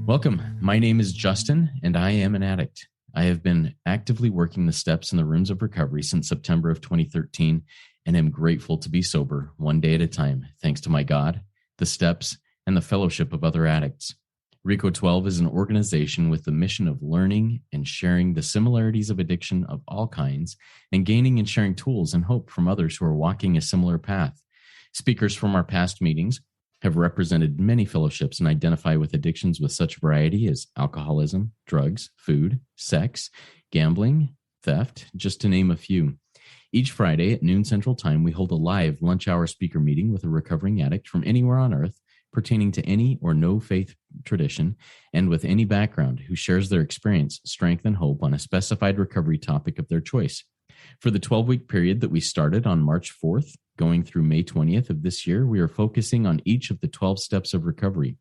Welcome. My name is Justin, and I am an addict. I have been actively working the steps in the rooms of recovery since September of 2013, and am grateful to be sober one day at a time, thanks to my God, the steps, and the fellowship of other addicts. RECO12 is an organization with the mission of learning and sharing the similarities of addiction of all kinds, and gaining and sharing tools and hope from others who are walking a similar path. Speakers from our past meetings have represented many fellowships and identify with addictions with such variety as alcoholism, drugs, food, sex, gambling, theft, just to name a few. Each Friday at noon Central Time, we hold a live lunch hour speaker meeting with a recovering addict from anywhere on earth, pertaining to any or no faith tradition, and with any background, who shares their experience, strength, and hope on a specified recovery topic of their choice. For the 12-week period that we started on March 4th, going through May 20th of this year, we are focusing on each of the 12 steps of recovery.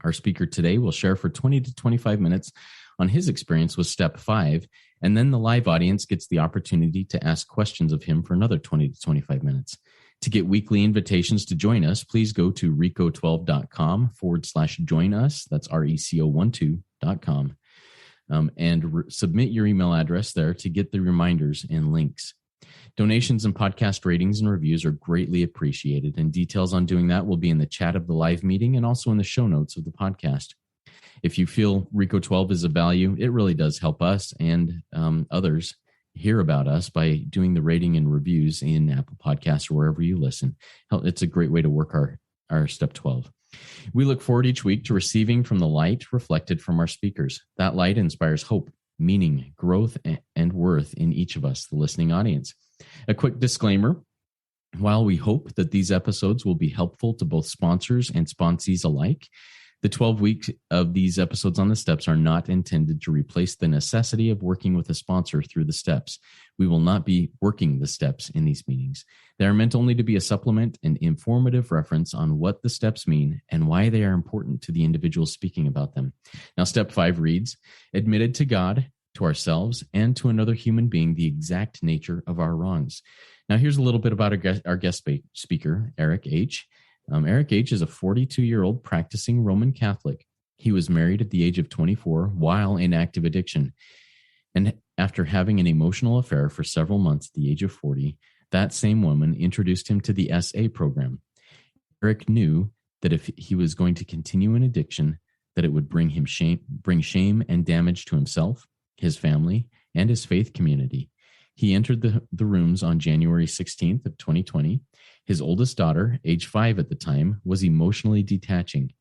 Our speaker today will share for 20 to 25 minutes on his experience with step 5, and then the live audience gets the opportunity to ask questions of him for another 20 to 25 minutes. To get weekly invitations to join us, please go to RECO12.com/join us. That's RECO12.com. Submit your email address there to get the reminders and links. Donations and podcast ratings and reviews are greatly appreciated, and details on doing that will be in the chat of the live meeting and also in the show notes of the podcast. If you feel RECO12 is of value, it really does help us and others hear about us by doing the rating and reviews in Apple Podcasts or wherever you listen. It's a great way to work our Step 12. We look forward each week to receiving from the light reflected from our speakers. That light inspires hope, meaning, growth, and worth in each of us, the listening audience. A quick disclaimer: while we hope that these episodes will be helpful to both sponsors and sponsees alike, the 12 weeks of these episodes on the steps are not intended to replace the necessity of working with a sponsor through the steps. We will not be working the steps in these meetings. They are meant only to be a supplement and informative reference on what the steps mean and why they are important to the individual speaking about them. Now, step 5 reads, admitted to God, to ourselves, and to another human being the exact nature of our wrongs. Now, here's a little bit about our guest speaker, Eric H. Eric H. is a 42-year-old practicing Roman Catholic. He was married at the age of 24 while in active addiction. And after having an emotional affair for several months at the age of 40, that same woman introduced him to the SA program. Eric knew that if he was going to continue in addiction, that it would bring shame and damage to himself, his family, and his faith community. He entered the rooms on January 16th of 2020. His oldest daughter, age 5 at the time, was emotionally detaching.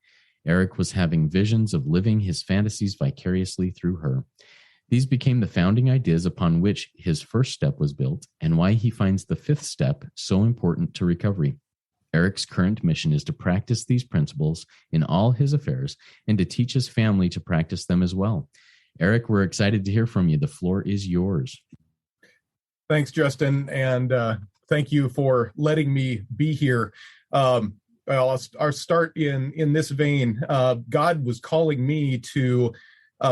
Eric was having visions of living his fantasies vicariously through her. These became the founding ideas upon which his first step was built, and why he finds the 5th step so important to recovery. Eric's current mission is to practice these principles in all his affairs and to teach his family to practice them as well. Eric, we're excited to hear from you. The floor is yours. Thanks, Justin, and thank you for letting me be here. I'll start in this vein. God was calling me to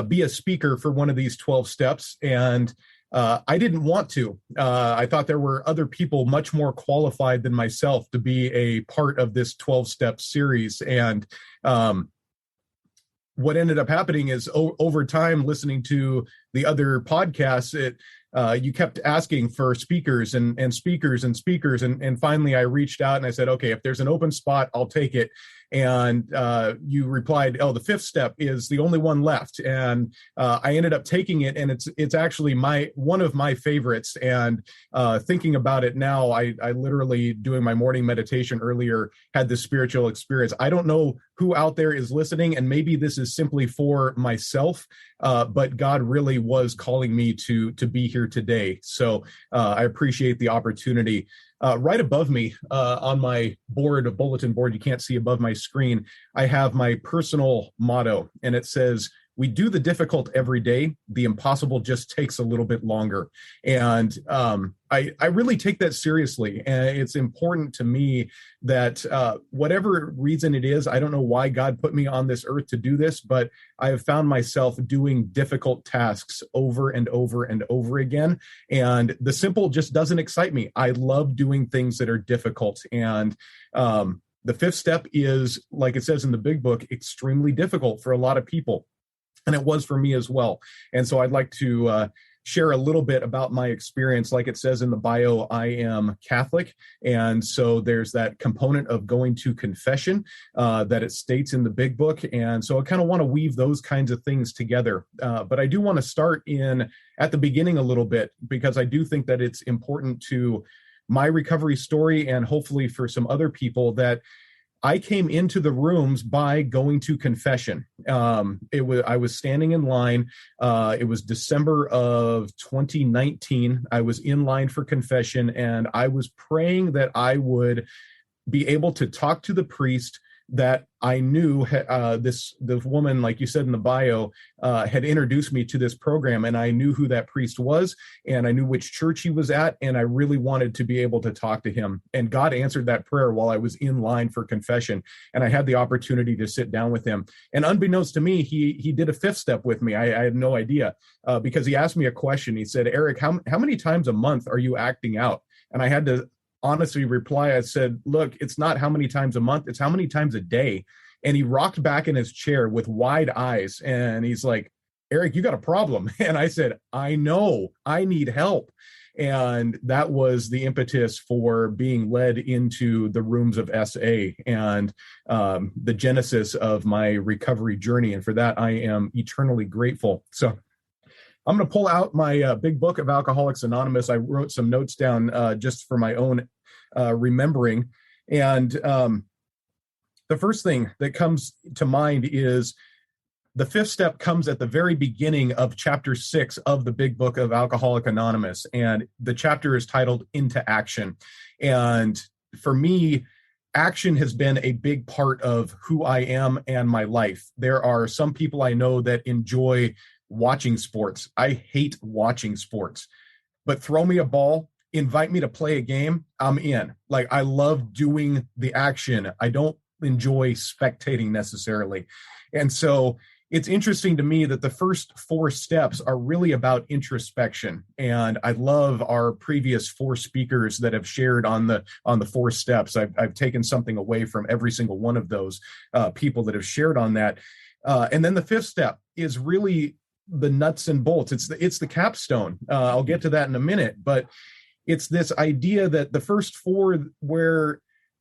be a speaker for one of these 12 steps, and I didn't want to. I thought there were other people much more qualified than myself to be a part of this 12-step series, and what ended up happening is over time, listening to the other podcasts, you kept asking for speakers and speakers and speakers. And finally I reached out and I said, okay, if there's an open spot, I'll take it. And you replied, oh, the 5th step is the only one left. And I ended up taking it, and it's actually one of my favorites. And thinking about it now, I literally, doing my morning meditation earlier, had this spiritual experience. I don't know who out there is listening, and maybe this is simply for myself, but God really was calling me to be here today. So I appreciate the opportunity. Right above me on my bulletin board, you can't see above my screen, I have my personal motto, and it says, we do the difficult every day. The impossible just takes a little bit longer. And I really take that seriously. And it's important to me that whatever reason it is, I don't know why God put me on this earth to do this, but I have found myself doing difficult tasks over and over and over again. And the simple just doesn't excite me. I love doing things that are difficult. And The fifth step is, like it says in the big book, extremely difficult for a lot of people. And it was for me as well. And so I'd like to share a little bit about my experience. Like it says in the bio, I am Catholic. And so there's that component of going to confession that it states in the big book. And so I kind of want to weave those kinds of things together. But I do want to start at the beginning a little bit, because I do think that it's important to my recovery story, and hopefully for some other people, that I came into the rooms by going to confession. I was standing in line. It was December of 2019. I was in line for confession, and I was praying that I would be able to talk to the priest that I knew. This woman, like you said in the bio, had introduced me to this program, and I knew who that priest was, and I knew which church he was at, and I really wanted to be able to talk to him. And God answered that prayer while I was in line for confession, and I had the opportunity to sit down with him. And unbeknownst to me, he did a fifth step with me. I had no idea, because he asked me a question. He said, "Eric, how many times a month are you acting out?" And I had to honestly reply. I said, "Look, it's not how many times a month, it's how many times a day." And he rocked back in his chair with wide eyes, and he's like, "Eric, you got a problem." And I said, "I know, I need help." And that was the impetus for being led into the rooms of SA, and the genesis of my recovery journey. And for that, I am eternally grateful. So I'm going to pull out my big book of Alcoholics Anonymous. I wrote some notes down just for my own remembering. And the first thing that comes to mind is the fifth step comes at the very beginning of chapter 6 of the big book of Alcoholics Anonymous. And the chapter is titled Into Action. And for me, action has been a big part of who I am and my life. There are some people I know that enjoy watching sports. I hate watching sports, but throw me a ball, invite me to play a game, I'm in. Like, I love doing the action. I don't enjoy spectating necessarily. And so it's interesting to me that the first 4 steps are really about introspection. And I love our previous 4 speakers that have shared on the 4 steps. I've taken something away from every single one of those people that have shared on that. And then the fifth step is really the nuts and bolts. It's the capstone. I'll get to that in a minute, but it's this idea that the first 4, where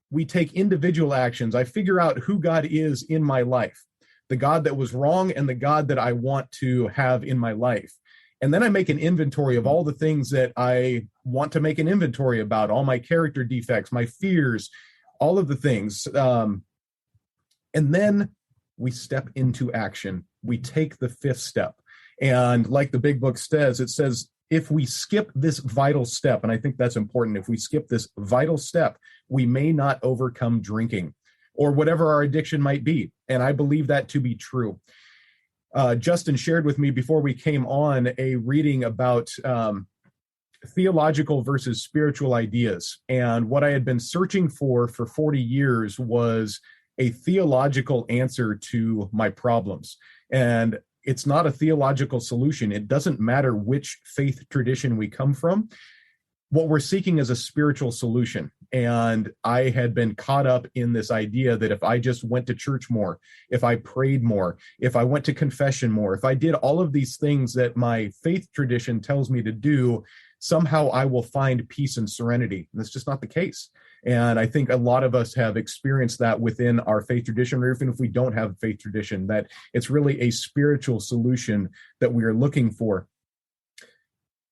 we take individual actions, I figure out who God is in my life, the God that was wrong and the God that I want to have in my life. And then I make an inventory of all the things that I want to make an inventory about, all my character defects, my fears, all of the things. And then we step into action. We take the fifth step. And like the big book says, it says, if we skip this vital step, and I think that's important, if we skip this vital step, we may not overcome drinking or whatever our addiction might be. And I believe that to be true. Justin shared with me before we came on a reading about theological versus spiritual ideas. And what I had been searching for 40 years was a theological answer to my problems. And it's not a theological solution. It doesn't matter which faith tradition we come from. What we're seeking is a spiritual solution. And I had been caught up in this idea that if I just went to church more, if I prayed more, if I went to confession more, if I did all of these things that my faith tradition tells me to do, somehow I will find peace and serenity. And that's just not the case. And I think a lot of us have experienced that within our faith tradition, or even if we don't have a faith tradition, that it's really a spiritual solution that we are looking for.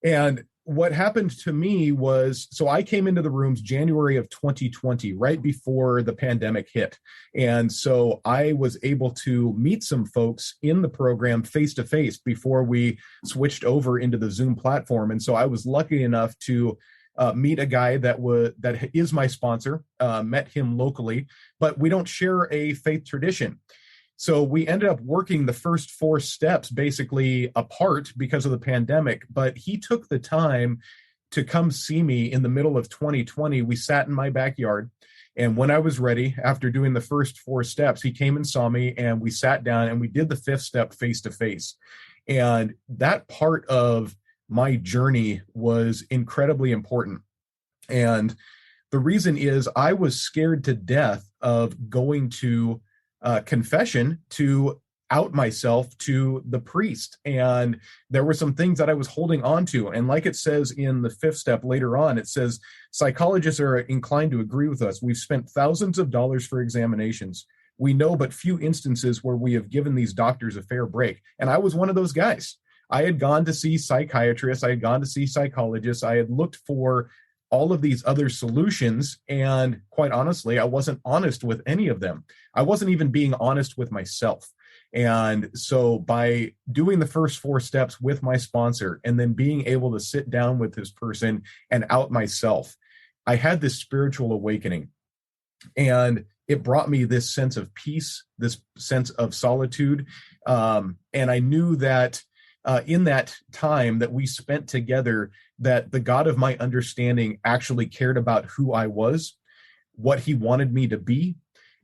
And what happened to me was, so I came into the rooms January of 2020, right before the pandemic hit. And so I was able to meet some folks in the program face to face before we switched over into the Zoom platform. And so I was lucky enough to meet a guy that is my sponsor, met him locally, but we don't share a faith tradition. So we ended up working the first 4 steps basically apart because of the pandemic, but he took the time to come see me in the middle of 2020. We sat in my backyard, and when I was ready, after doing the first 4 steps, he came and saw me, and we sat down and we did the 5th step face to face. And that part of my journey was incredibly important. And The reason is I was scared to death of going to confession to out myself to the priest. And there were some things that I was holding on to. And like it says in the 5th step later on, it says, psychologists are inclined to agree with us. We've spent thousands of dollars for examinations. We know but few instances where we have given these doctors a fair break. And I was one of those guys. I had gone to see psychiatrists. I had gone to see psychologists. I had looked for all of these other solutions. And quite honestly, I wasn't honest with any of them. I wasn't even being honest with myself. And so by doing the first 4 steps with my sponsor and then being able to sit down with this person and out myself, I had this spiritual awakening. And it brought me this sense of peace, this sense of solitude. And I knew that in that time that we spent together, that the God of my understanding actually cared about who I was, what he wanted me to be.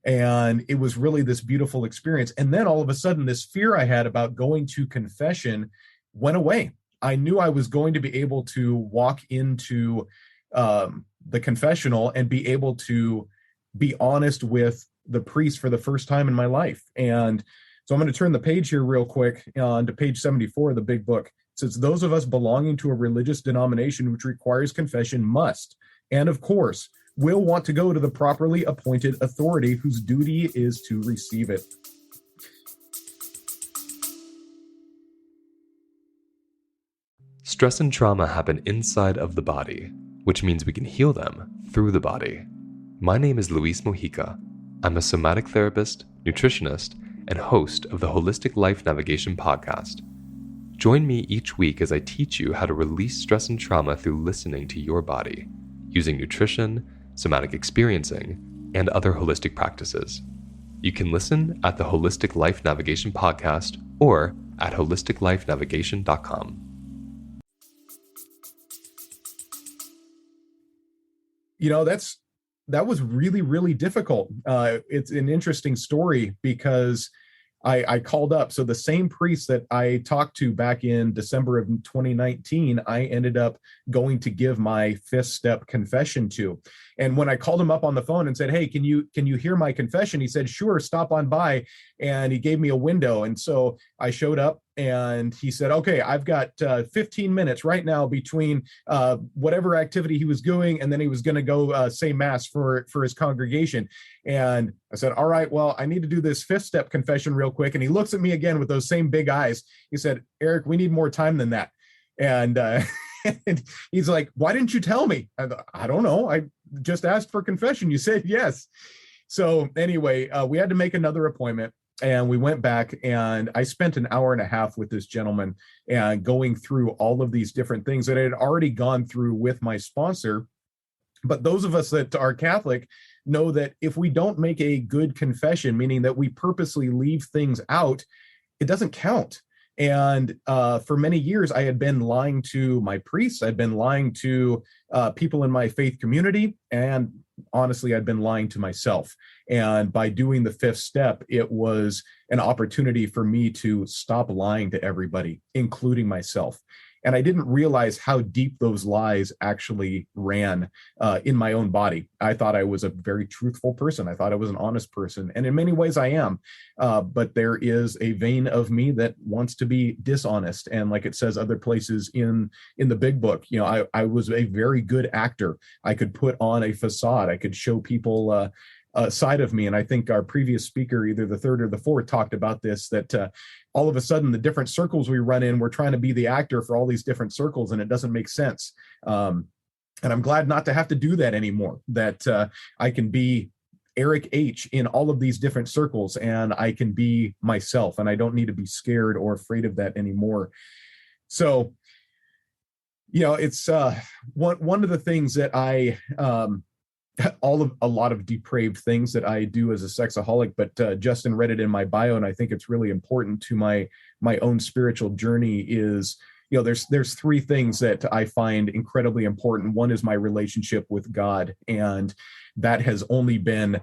And it was really this beautiful experience. And then all of a sudden, this fear I had about going to confession went away. I knew I was going to be able to walk into the confessional and be able to be honest with the priest for the first time in my life. And so I'm going to turn the page here real quick on to page 74 of the big book. It says, those of us belonging to a religious denomination which requires confession must, and of course, will want to go to the properly appointed authority whose duty is to receive it. Stress and trauma happen inside of the body, which means we can heal them through the body. My name is Luis Mojica. I'm a somatic therapist, nutritionist, and host of the Holistic Life Navigation podcast. Join me each week as I teach you how to release stress and trauma through listening to your body, using nutrition, somatic experiencing, and other holistic practices. You can listen at the Holistic Life Navigation podcast or at holisticlifenavigation.com. You know, that was really, really difficult. It's an interesting story because I called up. So the same priest that I talked to back in December of 2019, I ended up going to give my 5th step confession to. And when I called him up on the phone and said, hey, can you hear my confession? He said, sure, stop on by. And he gave me a window. And so I showed up and he said, okay, I've got 15 minutes right now between whatever activity he was doing. And then he was going to go say mass for his congregation. And I said, all right, well, I need to do this 5th step confession real quick. And he looks at me again with those same big eyes. He said, Eric, we need more time than that. And, and he's like, why didn't you tell me? I don't know. I just asked for confession. You said yes. So anyway, we had to make another appointment. And we went back and I spent an hour and a half with this gentleman and going through all of these different things that I had already gone through with my sponsor. But those of us that are Catholic know that if we don't make a good confession, meaning that we purposely leave things out, it doesn't count. And for many years, I had been lying to my priests. I'd been lying to people in my faith community. And honestly, I'd been lying to myself. And by doing the 5th step, it was an opportunity for me to stop lying to everybody, including myself. And I didn't realize how deep those lies actually ran in my own body. I thought I was a very truthful person. I thought I was an honest person. And in many ways I am. But there is a vein of me that wants to be dishonest. And like it says other places in the big book, you know, I was a very good actor. I could put on a facade. I could show people side of me. And I think our previous speaker, either the 3rd or the 4th, talked about this, that all of a sudden the different circles we run in, we're trying to be the actor for all these different circles, and it doesn't make sense. And I'm glad not to have to do that anymore, that I can be Eric H in all of these different circles and I can be myself, and I don't need to be scared or afraid of that anymore. So, you know, it's one of the things that I a lot of depraved things that I do as a sexaholic, but Justin read it in my bio, and I think it's really important to my own spiritual journey is, you know, there's 3 things that I find incredibly important. One is my relationship with God, and that has only been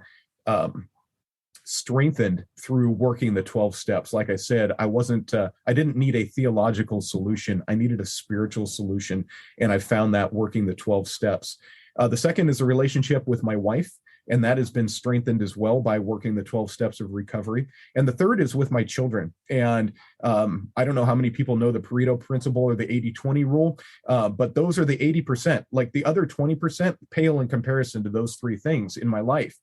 strengthened through working the 12 steps. Like I said, I didn't need a theological solution. I needed a spiritual solution, and I found that working the 12 steps. The second is a relationship with my wife, and that has been strengthened as well by working the 12 steps of recovery. And the third is with my children. And I don't know how many people know the Pareto principle or the 80-20 rule, but those are the 80%. Like the other 20% pale in comparison to those three things in my life.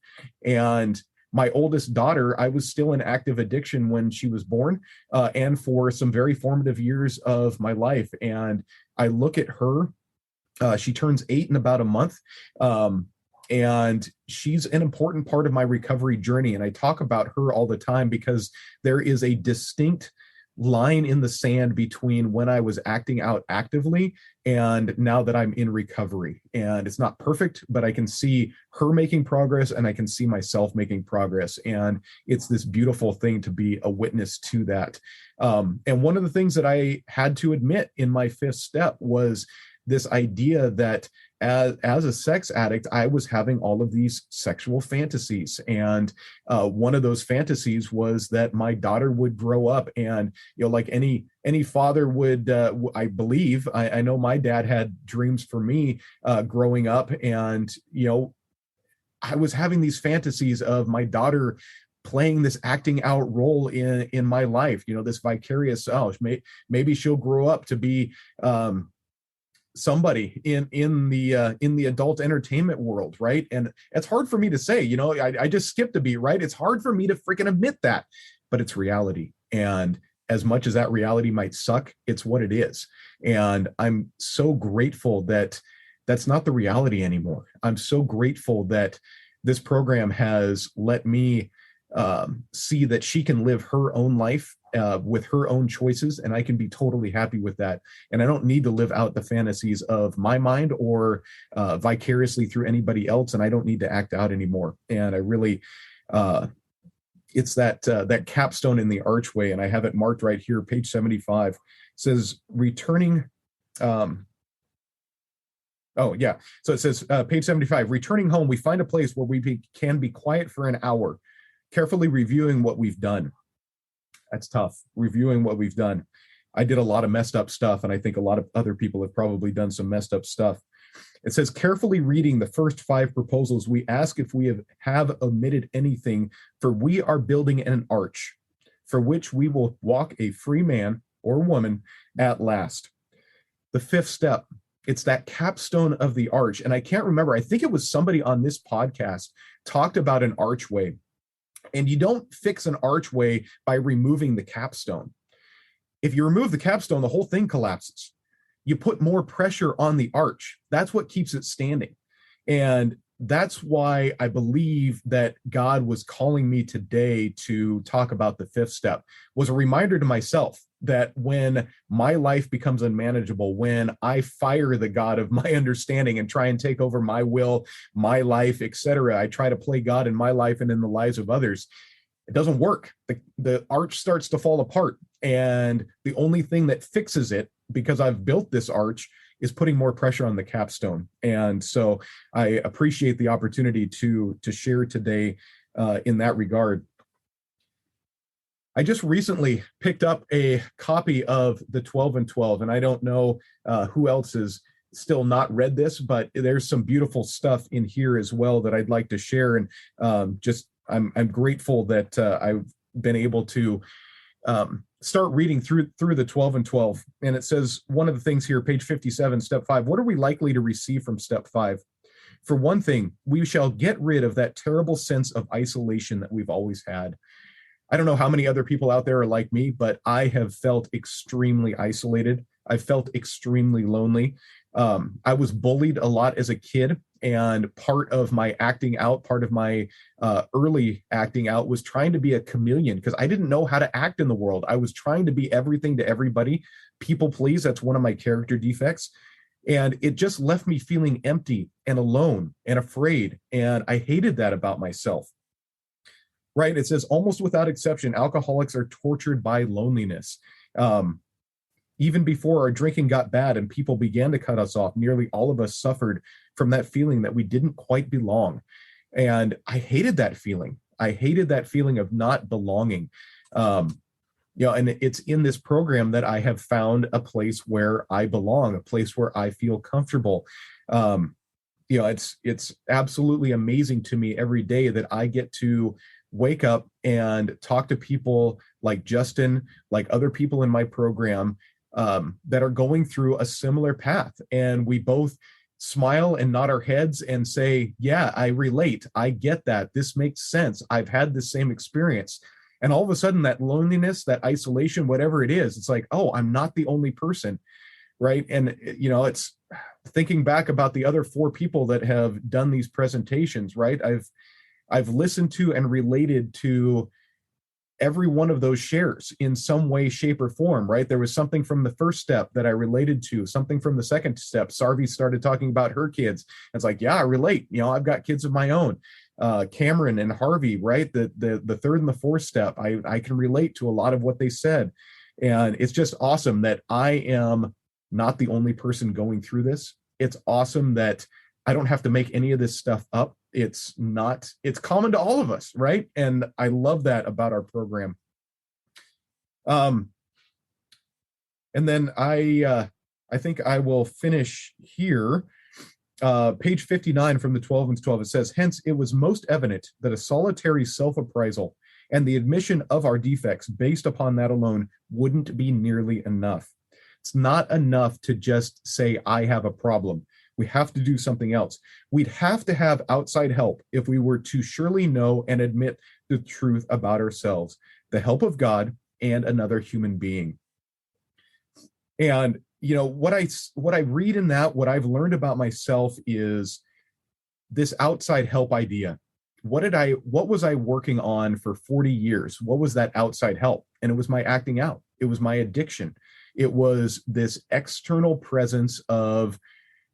And my oldest daughter, I was still in active addiction when she was born, and for some very formative years of my life. And I look at her, she turns 8 in about a month. And she's an important part of my recovery journey. And I talk about her all the time because there is a distinct line in the sand between when I was acting out actively and now that I'm in recovery. And it's not perfect, but I can see her making progress and I can see myself making progress. And it's this beautiful thing to be a witness to that. And one of the things that I had to admit in my 5th step was this idea that as a sex addict, I was having all of these sexual fantasies. And one of those fantasies was that my daughter would grow up and, like any father would, I believe, I know my dad had dreams for me growing up. And, I was having these fantasies of my daughter playing this acting out role in my life, this vicarious, maybe she'll grow up to be, somebody in the adult entertainment world, right? And it's hard for me to say, I just skipped a beat, right? It's hard for me to freaking admit that, but it's reality. And as much as that reality might suck, it's what it is. And I'm so grateful that that's not the reality anymore. I'm so grateful that this program has let me see that she can live her own life with her own choices, and I can be totally happy with that. And I don't need to live out the fantasies of my mind or vicariously through anybody else, and I don't need to act out anymore. And I really, it's that capstone in the archway, and I have it marked right here, page 75. It says returning. So it says page 75, returning home, we find a place where we can be quiet for an hour, carefully reviewing what we've done. That's tough, reviewing what we've done. I did a lot of messed up stuff, and I think a lot of other people have probably done some messed up stuff. It says, carefully reading the first 5 proposals, we ask if we have omitted anything, for we are building an arch, for which we will walk a free man or woman at last. The 5th step, it's that capstone of the arch. And I can't remember, I think it was somebody on this podcast talked about an archway. And you don't fix an archway by removing the capstone. If you remove the capstone, the whole thing collapses. You put more pressure on the arch. That's what keeps it standing. And that's why I believe that God was calling me today to talk about the 5th step, was a reminder to myself that when my life becomes unmanageable, when I fire the God of my understanding and try and take over my will, my life, etc., I try to play God in my life and in the lives of others. It doesn't work. The arch starts to fall apart. And the only thing that fixes it, because I've built this arch, is putting more pressure on the capstone. And so I appreciate the opportunity to share today in that regard. I just recently picked up a copy of the 12 and 12, and I don't know who else has still not read this, but there's some beautiful stuff in here as well that I'd like to share. And I'm grateful that I've been able to start reading through the 12 and 12. And it says, one of the things here, page 57, step 5, what are we likely to receive from step 5? For one thing, we shall get rid of that terrible sense of isolation that we've always had. I don't know how many other people out there are like me, but I have felt extremely isolated. I felt extremely lonely. I was bullied a lot as a kid, and part of my acting out, part of my early acting out was trying to be a chameleon because I didn't know how to act in the world. I was trying to be everything to everybody. People please, that's one of my character defects. And it just left me feeling empty and alone and afraid. And I hated that about myself. Right? It says, almost without exception, alcoholics are tortured by loneliness. Even before our drinking got bad and people began to cut us off, nearly all of us suffered from that feeling that we didn't quite belong. And I hated that feeling. I hated that feeling of not belonging. And it's in this program that I have found a place where I belong, a place where I feel comfortable. it's absolutely amazing to me every day that I get to wake up and talk to people like Justin, like other people in my program, that are going through a similar path. And we both smile and nod our heads and say, yeah, I relate. I get that. This makes sense. I've had the same experience. And all of a sudden, that loneliness, that isolation, whatever it is, it's like, oh, I'm not the only person. Right. And, it's thinking back about the other 4 people that have done these presentations, right? I've listened to and related to every one of those shares in some way, shape, or form, right? There was something from the first step that I related to, something from the second step. Sarvi started talking about her kids. It's like, yeah, I relate. I've got kids of my own. Cameron and Harvey, right? The third and the fourth step, I can relate to a lot of what they said. And it's just awesome that I am not the only person going through this. It's awesome that I don't have to make any of this stuff up. It's common to all of us, right? And I love that about our program. And then I think I will finish here. Page 59 from the 12 and 12, it says, hence it was most evident that a solitary self-appraisal and the admission of our defects based upon that alone wouldn't be nearly enough. It's not enough to just say, I have a problem. We have to do something else. We'd have to have outside help if we were to surely know and admit the truth about ourselves, the help of God and another human being. And, what I read in that, what I've learned about myself is this outside help idea. What was I working on for 40 years? What was that outside help? And it was my acting out. It was my addiction. It was this external presence of,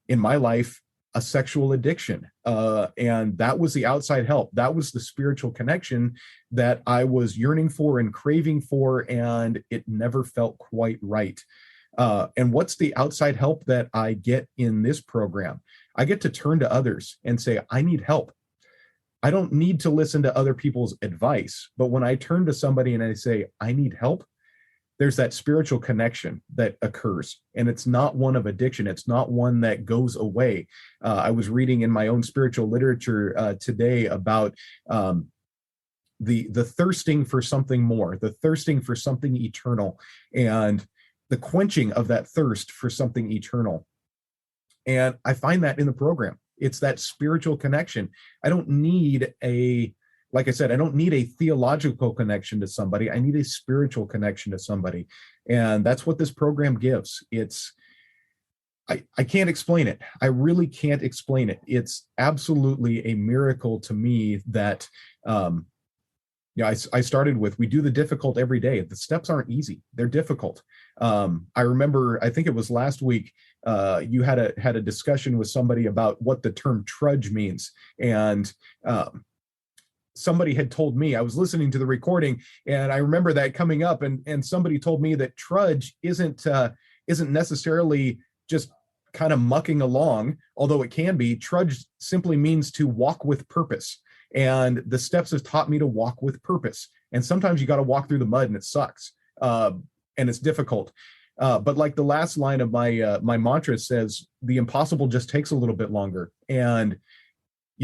in my life, a sexual addiction. And that was the outside help. That was the spiritual connection that I was yearning for and craving for, and it never felt quite right. And what's the outside help that I get in this program? I get to turn to others and say, I need help. I don't need to listen to other people's advice, but when I turn to somebody and I say, I need help, there's that spiritual connection that occurs. And it's not one of addiction. It's not one that goes away. I was reading in my own spiritual literature today about the thirsting for something more, the thirsting for something eternal, and the quenching of that thirst for something eternal. And I find that in the program. It's that spiritual connection. I don't need like I said, I don't need a theological connection to somebody. I need a spiritual connection to somebody. And that's what this program gives. I can't explain it. I really can't explain it. It's absolutely a miracle to me that, I started with, we do the difficult every day. The steps aren't easy. They're difficult. I remember, I think it was last week, you had a discussion with somebody about what the term trudge means. And, somebody had told me, I was listening to the recording, and I remember that coming up, and somebody told me that trudge isn't necessarily just kind of mucking along, although it can be. Trudge simply means to walk with purpose. And the steps have taught me to walk with purpose. And sometimes you got to walk through the mud and it sucks. And it's difficult. But like the last line of my mantra says, the impossible just takes a little bit longer. And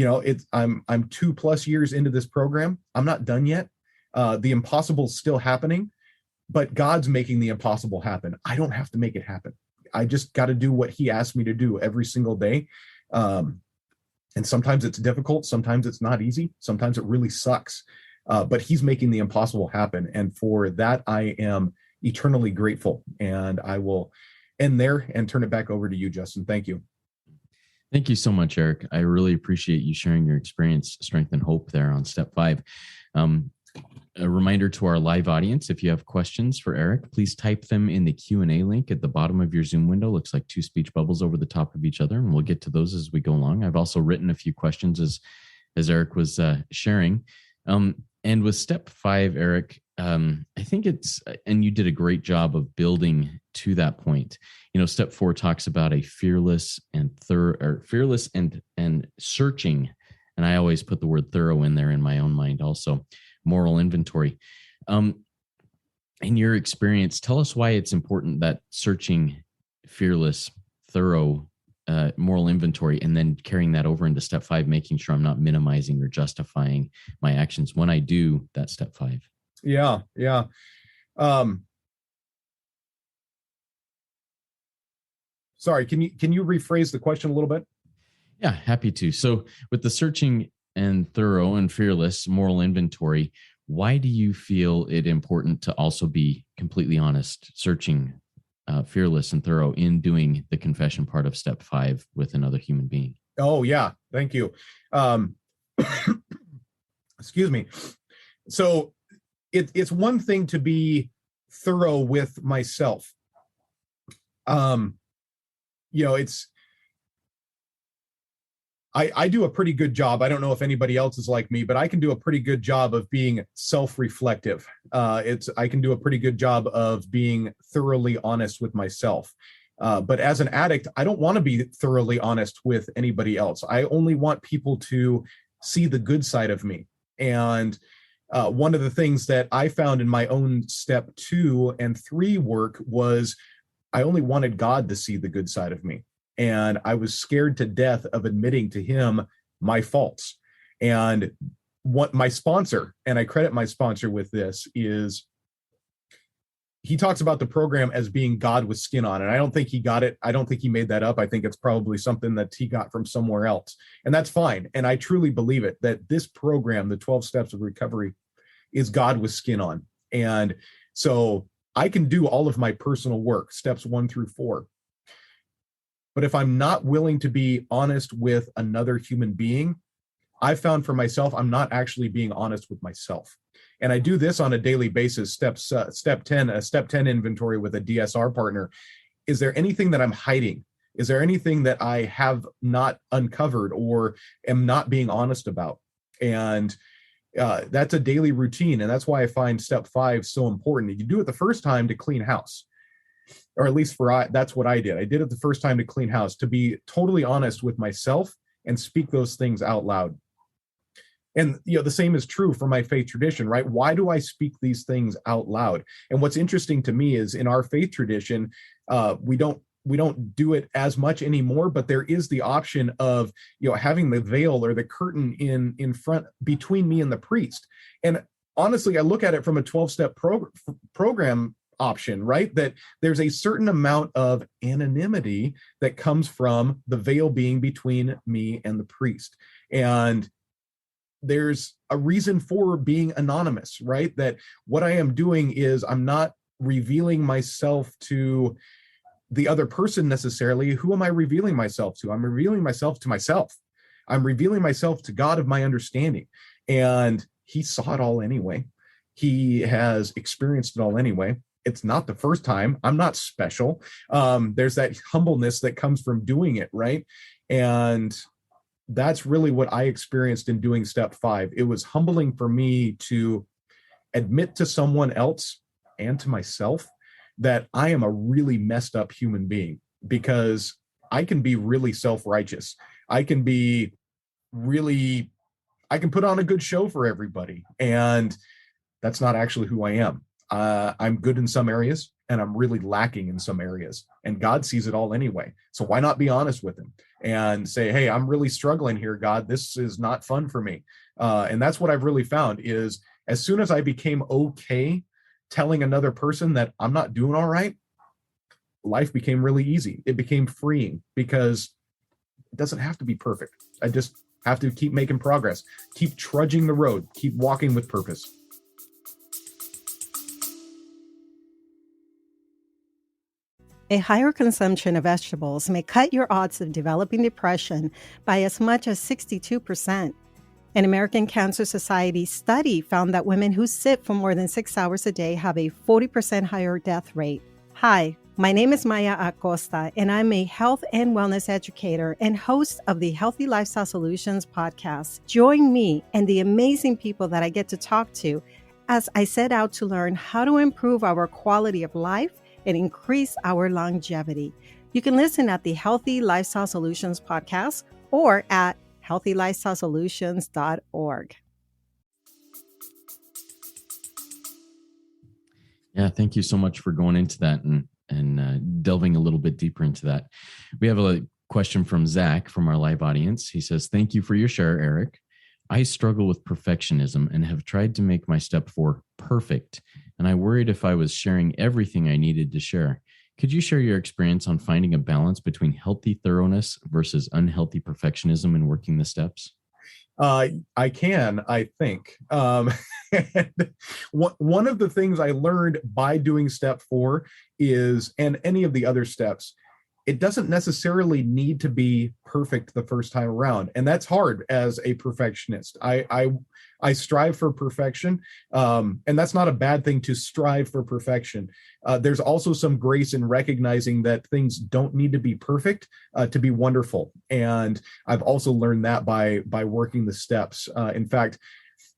I'm 2+ years into this program. I'm not done yet. The impossible's still happening, but God's making the impossible happen. I don't have to make it happen. I just got to do what he asked me to do every single day. And sometimes it's difficult. Sometimes it's not easy. Sometimes it really sucks. But he's making the impossible happen. And for that, I am eternally grateful. And I will end there and turn it back over to you, Justin. Thank you. Thank you so much, Eric. I really appreciate you sharing your experience, strength, and hope there on step 5. A reminder to our live audience, if you have questions for Eric, please type them in the Q&A link at the bottom of your Zoom window. Looks like 2 speech bubbles over the top of each other, and we'll get to those as we go along. I've also written a few questions as Eric was sharing. And with step 5, Eric, I think and you did a great job of building to that point. Step 4 talks about a fearless and searching. And I always put the word thorough in there in my own mind also. Moral inventory. In your experience, tell us why it's important that searching, fearless, thorough moral inventory, and then carrying that over into step 5, making sure I'm not minimizing or justifying my actions when I do that step 5. Yeah. Sorry, can you rephrase the question a little bit? Yeah, happy to. So with the searching and thorough and fearless moral inventory, why do you feel it important to also be completely honest, searching, fearless and thorough in doing the confession part of step 5 with another human being? Oh yeah, thank you. Excuse me. So it's one thing to be thorough with myself. It's I do a pretty good job. I don't know if anybody else is like me, but I can do a pretty good job of being self-reflective. I can do a pretty good job of being thoroughly honest with myself. But as an addict, I don't want to be thoroughly honest with anybody else. I only want people to see the good side of me. And one of the things that I found in my own step 2 and 3 work was I only wanted God to see the good side of me. And I was scared to death of admitting to him my faults. And what my sponsor, and I credit my sponsor with this, is he talks about the program as being God with skin on. And I don't think he got it. I don't think he made that up. I think it's probably something that he got from somewhere else. And that's fine. And I truly believe it, that this program, the 12 Steps of Recovery, is God with skin on. And so I can do all of my personal work, steps 1 through 4. But if I'm not willing to be honest with another human being, I've found for myself, I'm not actually being honest with myself. And I do this on a daily basis. Step 10 inventory with a DSR partner. Is there anything that I'm hiding? Is there anything that I have not uncovered or am not being honest about? And that's a daily routine. And that's why I find step 5 so important. You do it the first time to clean house. Or at least that's what I did. I did it the first time to clean house, to be totally honest with myself and speak those things out loud. And the same is true for my faith tradition, right? Why do I speak these things out loud? And what's interesting to me is in our faith tradition, we don't do it as much anymore, but there is the option of having the veil or the curtain in front between me and the priest. And honestly, I look at it from a 12-step program option, right? That there's a certain amount of anonymity that comes from the veil being between me and the priest. And there's a reason for being anonymous, right? That what I am doing is I'm not revealing myself to the other person necessarily. Who am I revealing myself to? I'm revealing myself to myself. I'm revealing myself to God of my understanding. And he saw it all anyway. He has experienced it all anyway. It's not the first time. I'm not special. There's that humbleness that comes from doing it, right? And that's really what I experienced in doing step 5. It was humbling for me to admit to someone else and to myself that I am a really messed up human being, because I can be really self-righteous. I can put on a good show for everybody. And that's not actually who I am. I'm good in some areas and I'm really lacking in some areas, and God sees it all anyway. So why not be honest with him and say, hey, I'm really struggling here, God, this is not fun for me. And that's what I've really found is as soon as I became okay telling another person that I'm not doing all right, life became really easy. It became freeing because it doesn't have to be perfect. I just have to keep making progress, keep trudging the road, keep walking with purpose. A higher consumption of vegetables may cut your odds of developing depression by as much as 62%. An American Cancer Society study found that women who sit for more than 6 hours a day have a 40% higher death rate. Hi, my name is Maya Acosta, and I'm a health and wellness educator and host of the Healthy Lifestyle Solutions podcast. Join me and the amazing people that I get to talk to as I set out to learn how to improve our quality of life and increase our longevity. You can listen at the Healthy Lifestyle Solutions podcast or at healthylifestylesolutions.org. Yeah, thank you so much for going into that and delving a little bit deeper into that. We have question from Zach from our live audience. He says, "Thank you for your share, Eric. I struggle with perfectionism and have tried to make my step 4 perfect. And I worried if I was sharing everything I needed to share. Could you share your experience on finding a balance between healthy thoroughness versus unhealthy perfectionism in working the steps?" I can, I think. And one of the things I learned by doing step 4 is, and any of the other steps, it doesn't necessarily need to be perfect the first time around. And that's hard as a perfectionist. I strive for perfection. And that's not a bad thing to strive for perfection. There's also some grace in recognizing that things don't need to be perfect to be wonderful. And I've also learned that by working the steps. In fact,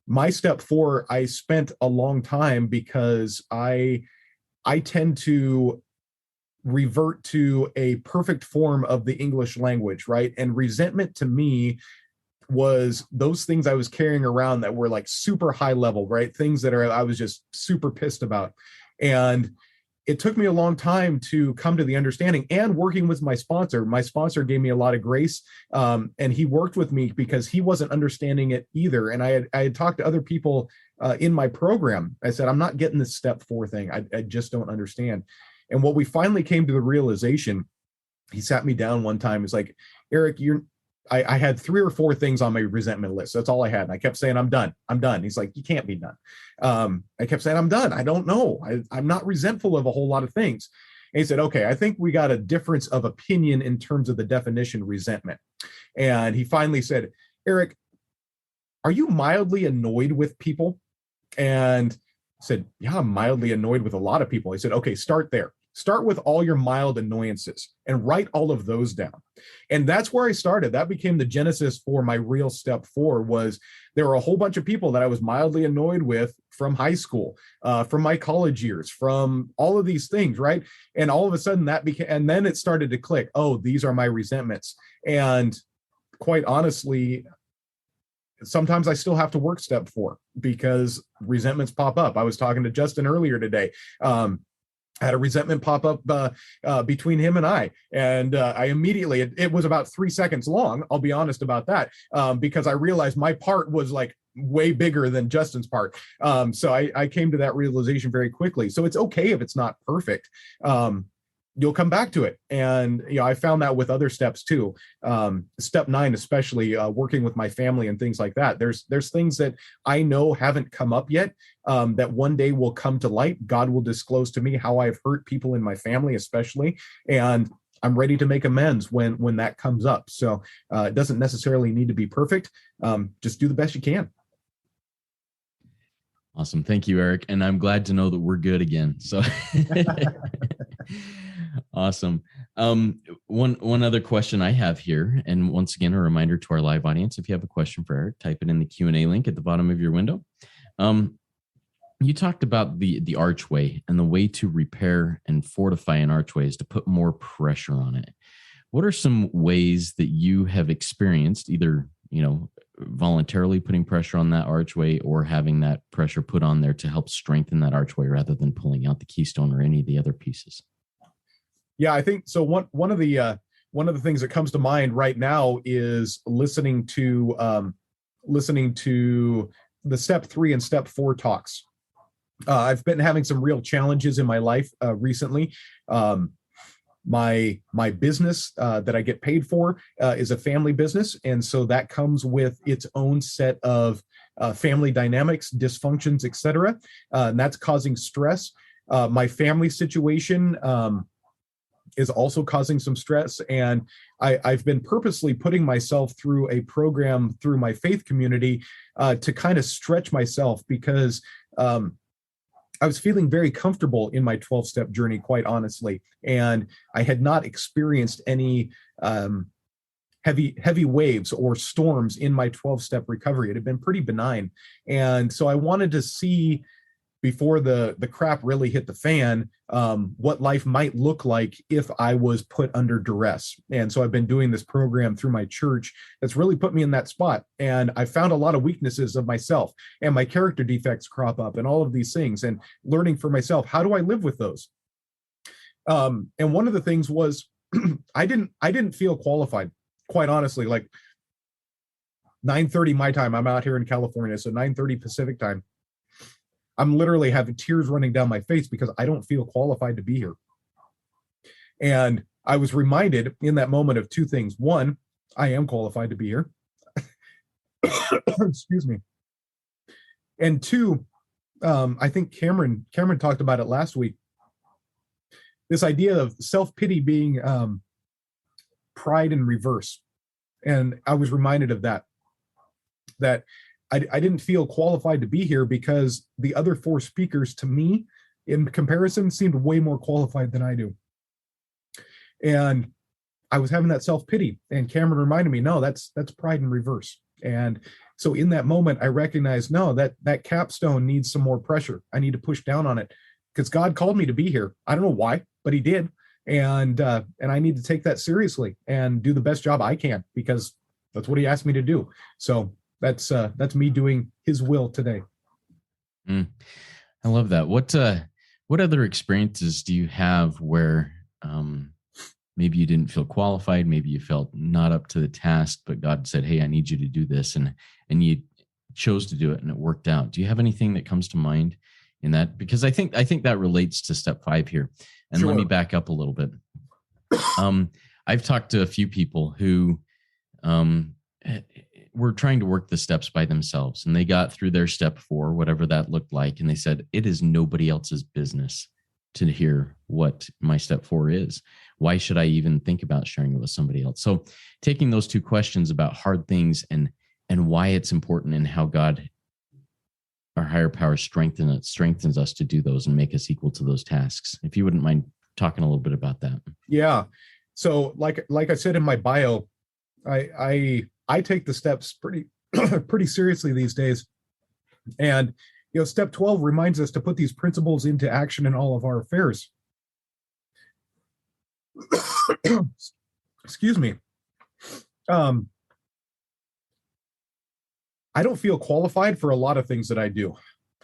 my step 4, I spent a long time because I tend to revert to a perfect form of the English language, right? And resentment to me was those things I was carrying around that were like super high level, right? Things that I was just super pissed about. And it took me a long time to come to the understanding, and working with my sponsor gave me a lot of grace. And he worked with me because he wasn't understanding it either. And I had talked to other people in my program. I said, I'm not getting this step 4 thing. I just don't understand. And what we finally came to the realization, he sat me down one time. He's like, "Eric, I had 3 or 4 things on my resentment list. That's all I had. And I kept saying, I'm done. He's like, "You can't be done." I kept saying, "I'm done. I don't know. I'm not resentful of a whole lot of things." And he said, "Okay, I think we got a difference of opinion in terms of the definition resentment." And he finally said, "Eric, are you mildly annoyed with people?" And I said, "Yeah, I'm mildly annoyed with a lot of people." He said, "Okay, start there. Start with all your mild annoyances and write all of those down." And that's where I started. That became the genesis for my real step 4. Was there were a whole bunch of people that I was mildly annoyed with from high school, from my college years, from all of these things, right? And all of a sudden that became, and then it started to click. Oh, these are my resentments. And quite honestly, sometimes I still have to work step 4 because resentments pop up. I was talking to Justin earlier today. Had a resentment pop up between him and I. And I immediately, it was about 3 seconds long, I'll be honest about that, because I realized my part was like way bigger than Justin's part. So I came to that realization very quickly. So it's okay if it's not perfect. You'll come back to it. And I found that with other steps too. Step 9, especially working with my family and things like that. There's things that I know haven't come up yet, that one day will come to light. God will disclose to me how I've hurt people in my family, especially, and I'm ready to make amends when that comes up. So it doesn't necessarily need to be perfect. Just do the best you can. Awesome. Thank you, Eric. And I'm glad to know that we're good again. So awesome. One other question I have here, and once again, a reminder to our live audience, if you have a question for Eric, type it in the Q&A link at the bottom of your window. You talked about the archway, and the way to repair and fortify an archway is to put more pressure on it. What are some ways that you have experienced, either, voluntarily putting pressure on that archway or having that pressure put on there to help strengthen that archway rather than pulling out the keystone or any of the other pieces? Yeah, I think so. One of the things that comes to mind right now is listening to the step 3 and step 4 talks. I've been having some real challenges in my life recently. My business that I get paid for is a family business, and so that comes with its own set of family dynamics, dysfunctions, etc. And that's causing stress. My family situation is also causing some stress, and I've been purposely putting myself through a program through my faith community to kind of stretch myself, because I was feeling very comfortable in my 12-step journey, quite honestly, and I had not experienced any heavy waves or storms in my 12-step recovery. It had been pretty benign, and so I wanted to see, before the crap really hit the fan, what life might look like if I was put under duress. And so I've been doing this program through my church that's really put me in that spot. And I found a lot of weaknesses of myself, and my character defects crop up and all of these things, and learning for myself, how do I live with those? And one of the things was I didn't feel qualified, quite honestly. Like 9:30 my time, I'm out here in California, so 9:30 Pacific time. I'm literally having tears running down my face because I don't feel qualified to be here. And I was reminded in that moment of two things. One, I am qualified to be here. Excuse me. And two, I think Cameron talked about it last week. This idea of self-pity being pride in reverse. And I was reminded of that I didn't feel qualified to be here because the other four speakers, to me, in comparison, seemed way more qualified than I do. And I was having that self-pity, and Cameron reminded me, no, that's pride in reverse. And so in that moment, I recognized, no, that capstone needs some more pressure. I need to push down on it because God called me to be here. I don't know why, but he did. And I need to take that seriously and do the best job I can because that's what he asked me to do. So that's me doing his will today. I love that. What other experiences do you have where maybe you didn't feel qualified, maybe you felt not up to the task, but God said, "Hey, I need you to do this," and you chose to do it, and it worked out? Do you have anything that comes to mind in that? Because I think that relates to step 5 here. And Sure. Let me back up a little bit. I've talked to a few people who were trying to work the steps by themselves, and they got through their step 4, whatever that looked like, and they said, it is nobody else's business to hear what my step 4 is. Why should I even think about sharing it with somebody else? So taking those two questions about hard things and why it's important and how God, our higher power, strengthens us to do those and make us equal to those tasks. If you wouldn't mind talking a little bit about that. Yeah. So like I said in my bio, I take the steps pretty pretty seriously these days. And step 12 reminds us to put these principles into action in all of our affairs. Excuse me. I don't feel qualified for a lot of things that I do,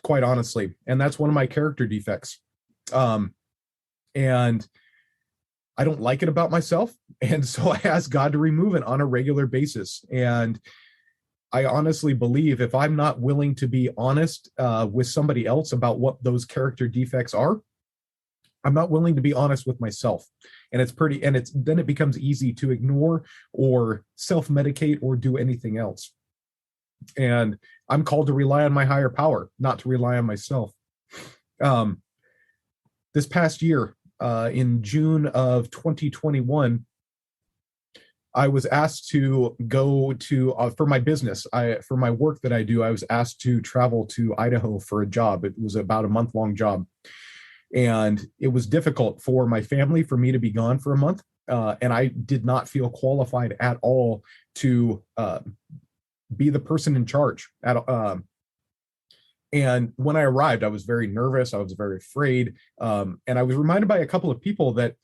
quite honestly. And that's one of my character defects. And I don't like it about myself. And so I ask God to remove it on a regular basis. And I honestly believe if I'm not willing to be honest with somebody else about what those character defects are, I'm not willing to be honest with myself. And then it becomes easy to ignore or self-medicate or do anything else. And I'm called to rely on my higher power, not to rely on myself. This past year, in June of 2021, I was asked to go to, for my business, for my work that I do, I was asked to travel to Idaho for a job. It was about a month-long job. And it was difficult for my family for me to be gone for a month. And I did not feel qualified at all to be the person in charge. And when I arrived, I was very nervous. I was very afraid. And I was reminded by a couple of people that,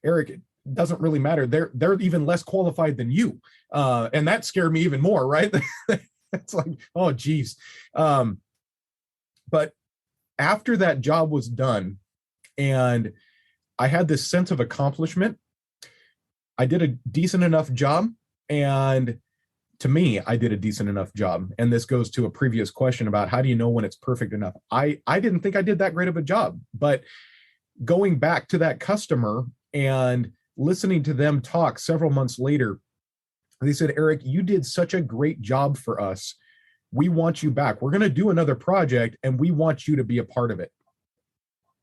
Eric, it doesn't really matter. They're even less qualified than you. And that scared me even more, right? It's like, oh, geez. But after that job was done and I had this sense of accomplishment, I did a decent enough job. And to me, I did a decent enough job. And this goes to a previous question about how do you know when it's perfect enough? I didn't think I did that great of a job, but going back to that customer and listening to them talk several months later, they said, Eric, you did such a great job for us. We want you back. We're going to do another project and we want you to be a part of it.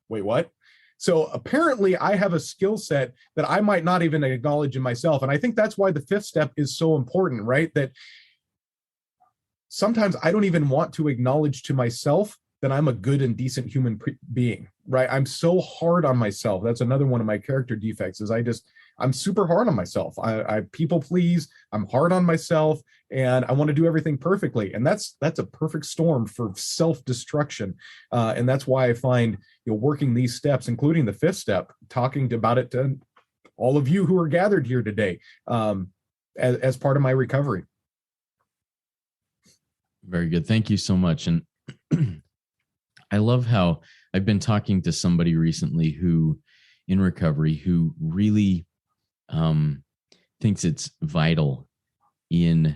Wait, what? So apparently I have a skill set that I might not even acknowledge in myself. And I think that's why the 5th step is so important, right? That sometimes I don't even want to acknowledge to myself that I'm a good and decent human being, right? I'm so hard on myself. That's another one of my character defects is I'm super hard on myself. I people please, I'm hard on myself, and I want to do everything perfectly. And that's a perfect storm for self-destruction. And that's why I find working these steps, including the 5th step, talking about it to all of you who are gathered here today as part of my recovery. Very good. Thank you so much. And I love how I've been talking to somebody recently who in recovery who really thinks it's vital in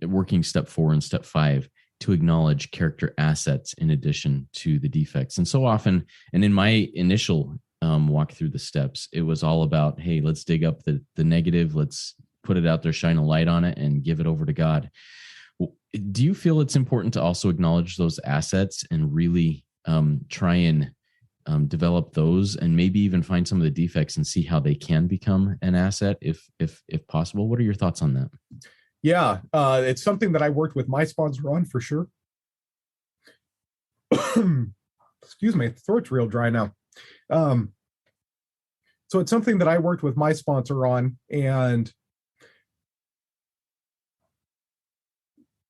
working step 4 and step 5 to acknowledge character assets in addition to the defects. And so often, and in my initial walk through the steps, it was all about, hey, let's dig up the negative, let's put it out there, shine a light on it, and give it over to God. Do you feel it's important to also acknowledge those assets and really try and develop those, and maybe even find some of the defects and see how they can become an asset if possible? What are your thoughts on that? Yeah, it's something that I worked with my sponsor on for sure. Excuse me, throat's real dry now. So it's something that I worked with my sponsor on, and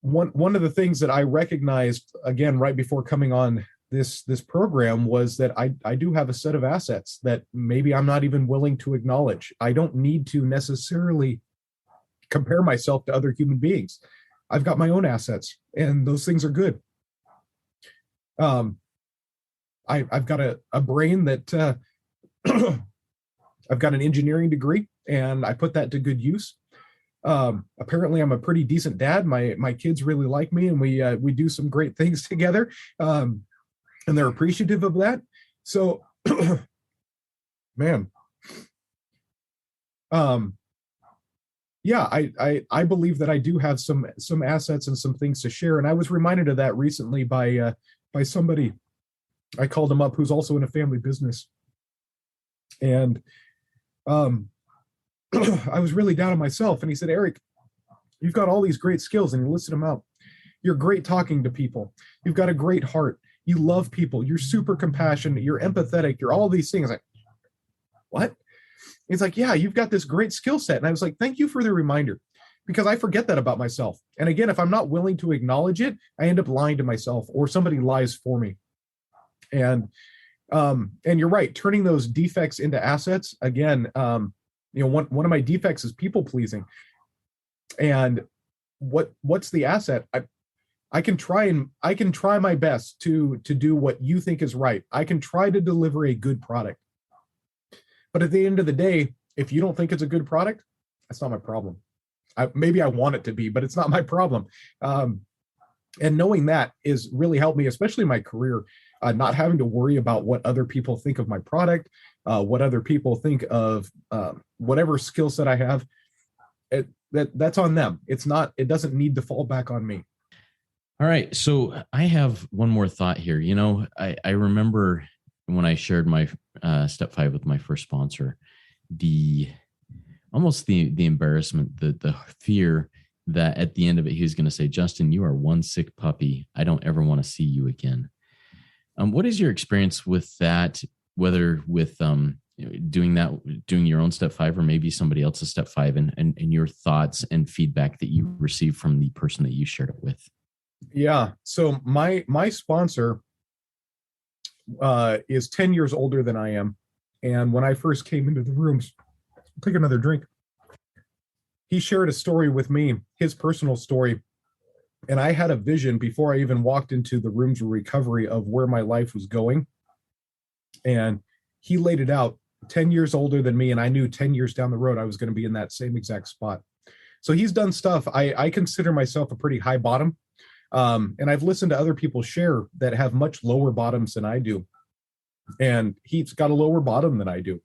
one of the things that I recognized again right before coming on this program was that I do have a set of assets that maybe I'm not even willing to acknowledge. I don't need to necessarily compare myself to other human beings. I've got my own assets, and those things are good. I've got a brain that I've got an engineering degree, and I put that to good use. Apparently, I'm a pretty decent dad. My kids really like me, and we do some great things together, and they're appreciative of that. So, man. Yeah, I believe that I do have some assets and some things to share. And I was reminded of that recently by somebody. I called him up who's also in a family business. And I was really down on myself. And he said, Eric, you've got all these great skills, and you listed them out. You're great talking to people. You've got a great heart. You love people. You're super compassionate. You're empathetic. You're all these things. Like, what? He's like, yeah, you've got this great skill set. And I was like, thank you for the reminder, because I forget that about myself. And again, if I'm not willing to acknowledge it, I end up lying to myself, or somebody lies for me. And you're right, turning those defects into assets. Again, one of my defects is people pleasing. And what's the asset? I can try my best to do what you think is right. I can try to deliver a good product. But at the end of the day, if you don't think it's a good product, that's not my problem. Maybe I want it to be, but it's not my problem. And knowing that is really helped me, especially in my career, not having to worry about what other people think of my product, what other people think of whatever skill set I have. That's on them. It doesn't need to fall back on me. All right. So I have one more thought here. I remember when I shared my step 5 with my first sponsor, the embarrassment, the fear that at the end of it, he was going to say, Justin, you are one sick puppy. I don't ever want to see you again. What is your experience with that, whether with doing your own step 5 or maybe somebody else's step 5, and your thoughts and feedback that you received from the person that you shared it with? Yeah. So my sponsor is 10 years older than I am. And when I first came into the rooms, take another drink, he shared a story with me, his personal story. And I had a vision before I even walked into the rooms of recovery of where my life was going. And he laid it out, 10 years older than me. And I knew 10 years down the road, I was going to be in that same exact spot. So he's done stuff. I consider myself a pretty high bottom. And I've listened to other people share that have much lower bottoms than I do. And he's got a lower bottom than I do.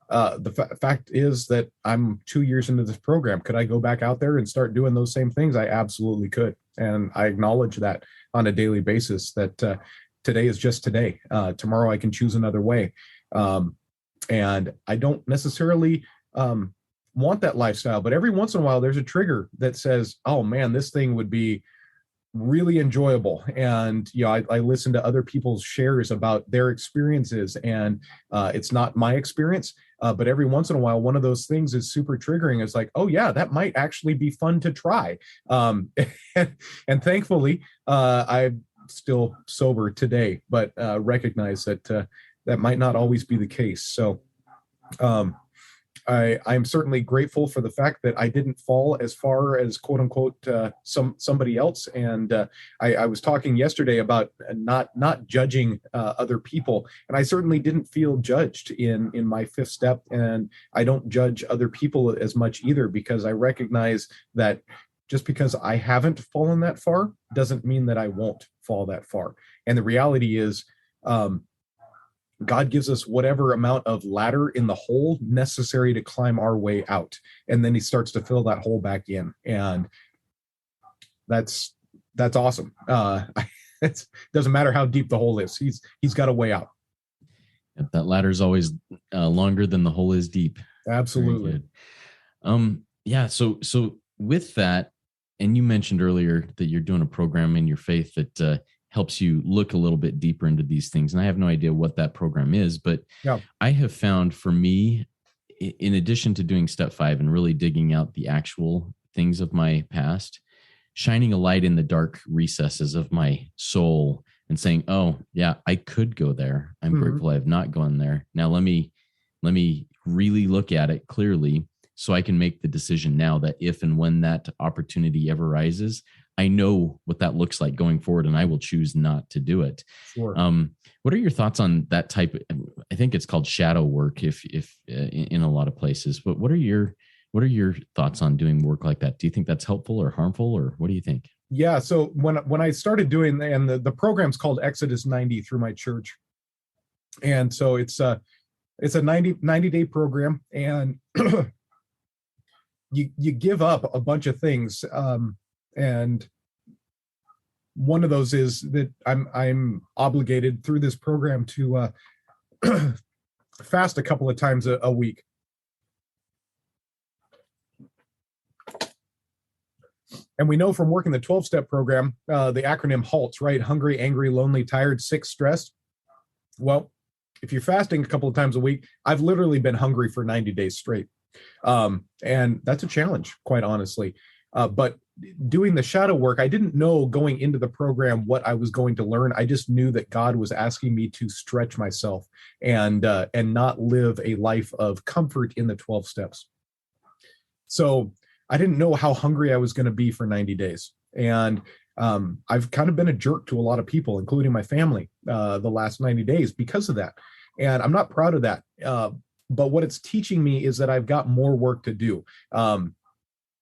The fact is that I'm 2 years into this program. Could I go back out there and start doing those same things? I absolutely could. And I acknowledge that on a daily basis, that today is just today. Tomorrow I can choose another way. And I don't necessarily want that lifestyle, but every once in a while there's a trigger that says, oh man, this thing would be really enjoyable. And I listen to other people's shares about their experiences, and it's not my experience, but every once in a while one of those things is super triggering. It's like, oh yeah, that might actually be fun to try. And thankfully I'm still sober today, but recognize that that might not always be the case. So I'm certainly grateful for the fact that I didn't fall as far as quote unquote somebody else. And I was talking yesterday about not judging other people, and I certainly didn't feel judged in my fifth step, and I don't judge other people as much either, because I recognize that just because I haven't fallen that far doesn't mean that I won't fall that far. And the reality is, God gives us whatever amount of ladder in the hole necessary to climb our way out. And then he starts to fill that hole back in. And that's awesome. It doesn't matter how deep the hole is. He's got a way out. That ladder is always longer than the hole is deep. Absolutely. Yeah. So with that, and you mentioned earlier that you're doing a program in your faith that helps you look a little bit deeper into these things. And I have no idea what that program is, but yeah. I have found for me, in addition to doing step 5 and really digging out the actual things of my past, shining a light in the dark recesses of my soul and saying, oh yeah, I could go there. I'm grateful I have not gone there. Now let me really look at it clearly so I can make the decision now that if and when that opportunity ever rises, I know what that looks like going forward, and I will choose not to do it. Sure. What are your thoughts on that type of, I think it's called shadow work if in a lot of places, but what are your thoughts on doing work like that? Do you think that's helpful or harmful, or what do you think? Yeah. So when I started doing, and the program's called Exodus 90 through my church. And so it's a 90-day program, and you give up a bunch of things. And one of those is that I'm obligated through this program to fast a couple of times a week. And we know from working the 12-step program, the acronym HALTS, right? Hungry, angry, lonely, tired, sick, stressed. Well, if you're fasting a couple of times a week, I've literally been hungry for 90 days straight. And that's a challenge, quite honestly. But doing the shadow work, I didn't know going into the program what I was going to learn. I just knew that God was asking me to stretch myself and not live a life of comfort in the 12 steps. So I didn't know how hungry I was going to be for 90 days. And I've kind of been a jerk to a lot of people, including my family, the last 90 days because of that. And I'm not proud of that. But what it's teaching me is that I've got more work to do.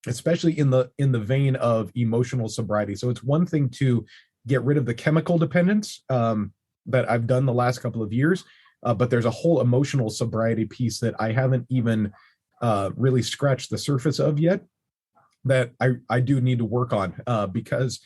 Especially in the vein of emotional sobriety. So it's one thing to get rid of the chemical dependence that I've done the last couple of years, but there's a whole emotional sobriety piece that I haven't even really scratched the surface of yet that I do need to work on because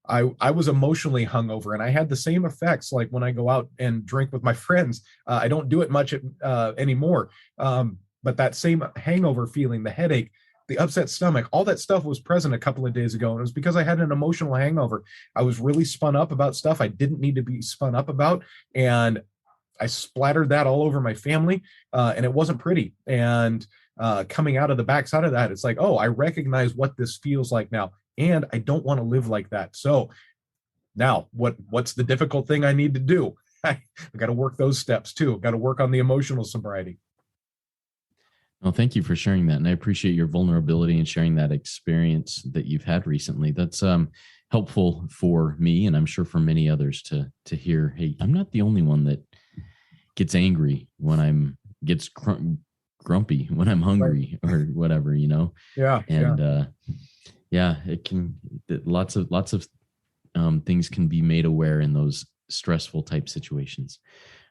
I was emotionally hungover, and I had the same effects like when I go out and drink with my friends. I don't do it much anymore, but that same hangover feeling, the headache, the upset stomach, all that stuff was present a couple of days ago. And it was because I had an emotional hangover. I was really spun up about stuff I didn't need to be spun up about. And I splattered that all over my family. And it wasn't pretty. And coming out of the backside of that, it's like, oh, I recognize what this feels like now. And I don't want to live like that. So now what's the difficult thing I need to do? I got to work those steps too. Got to work on the emotional sobriety. Well, thank you for sharing that. And I appreciate your vulnerability and sharing that experience that you've had recently. That's helpful for me, and I'm sure for many others to hear, hey, I'm not the only one that gets angry when gets grumpy when I'm hungry or whatever, you know? Yeah. And it can, lots of things can be made aware in those stressful type situations.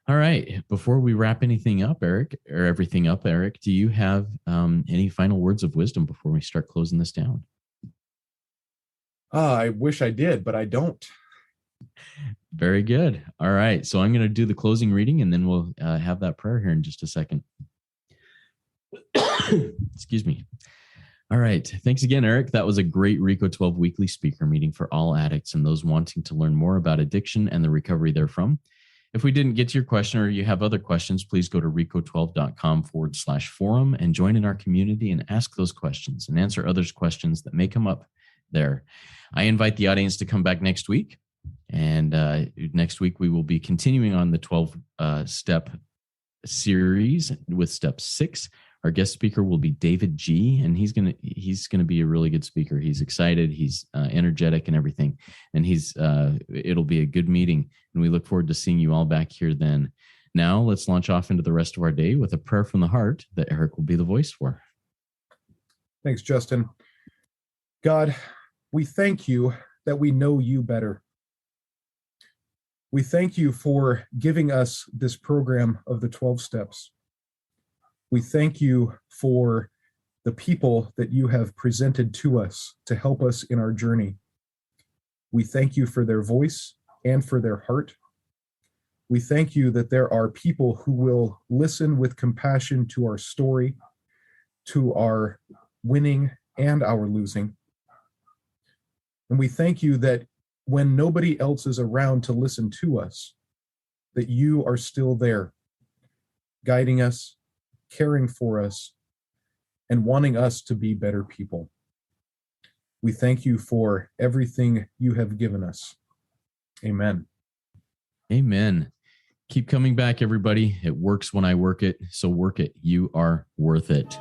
All right. Before we wrap everything up, Eric, do you have any final words of wisdom before we start closing this down? I wish I did, but I don't. Very good. All right. So I'm going to do the closing reading, and then we'll have that prayer here in just a second. Excuse me. All right. Thanks again, Eric. That was a great RECO12 weekly speaker meeting for all addicts and those wanting to learn more about addiction and the recovery therefrom. If we didn't get to your question or you have other questions, please go to RECO12.com/forum and join in our community and ask those questions and answer others' questions that may come up there. I invite the audience to come back next week. And next week, we will be continuing on the 12-step series with step 6, Our guest speaker will be David G, and he's gonna be a really good speaker. He's excited, he's energetic, and everything. And it'll be a good meeting, and we look forward to seeing you all back here then. Now let's launch off into the rest of our day with a prayer from the heart that Eric will be the voice for. Thanks, Justin. God, we thank you that we know you better. We thank you for giving us this program of the 12 steps. We thank you for the people that you have presented to us to help us in our journey. We thank you for their voice and for their heart. We thank you that there are people who will listen with compassion to our story, to our winning and our losing. And we thank you that when nobody else is around to listen to us, that you are still there, guiding us, caring for us, and wanting us to be better people. We thank you for everything you have given us. Amen. Amen. Keep coming back, everybody. It works when I work it, so work it. You are worth it.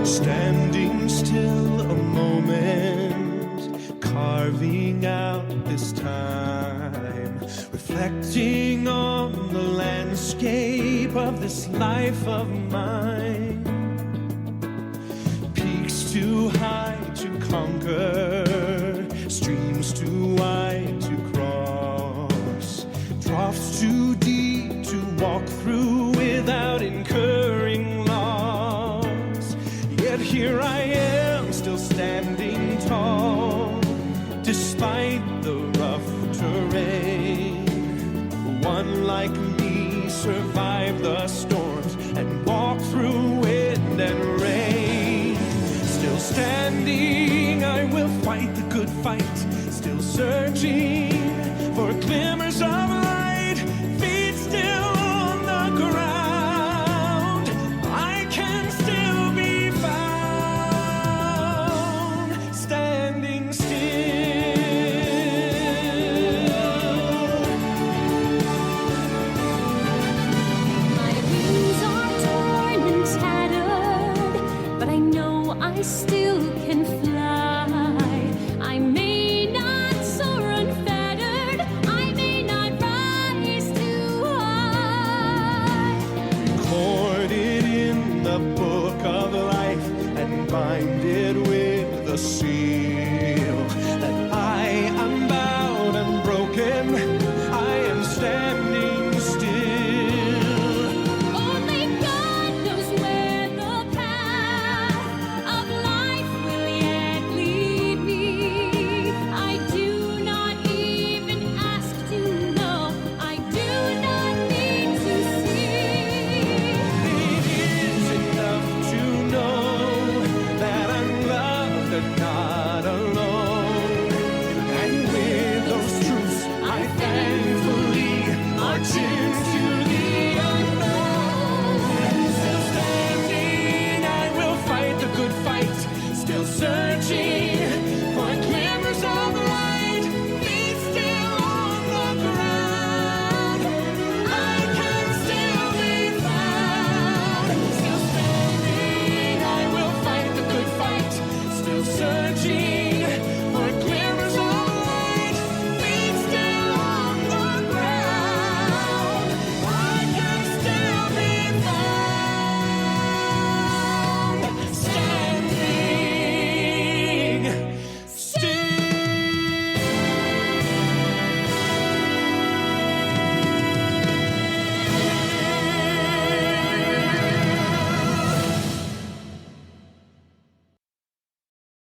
Standing still a moment, carving out this time, reflecting on the landscape of this life of mine. Peaks too high to conquer, streams too wide to cross, troughs too deep to walk through without incurring loss. Yet here I am, still standing tall, despite the rough terrain. One like me survived the storms and walked through wind and rain. Still standing, I will fight the good fight, still searching